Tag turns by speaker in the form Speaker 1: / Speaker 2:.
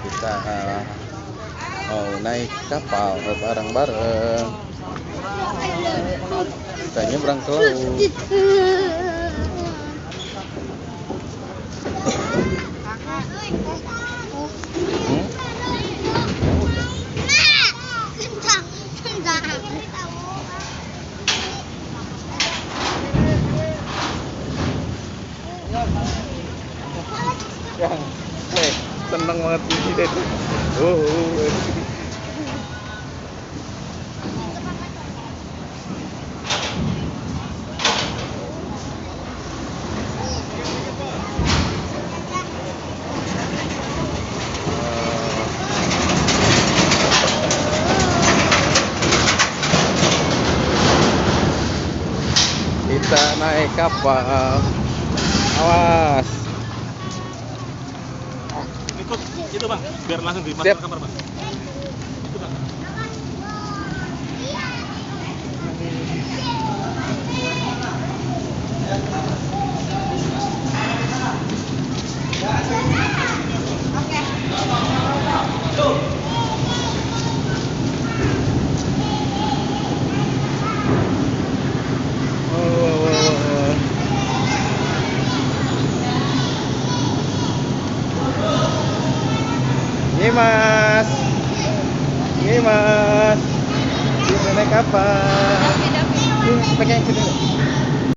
Speaker 1: Kita mau naik kapal bareng-bareng. Kita nyebrang ke laut. Seneng banget ini deh. Kita naik kapal. Awas.
Speaker 2: Ikut itu bang, biar langsung dimasuk ke kamar bang. Itu bang.
Speaker 1: Mas, ini mas, kita naik kapal. Ini pakai yang sini.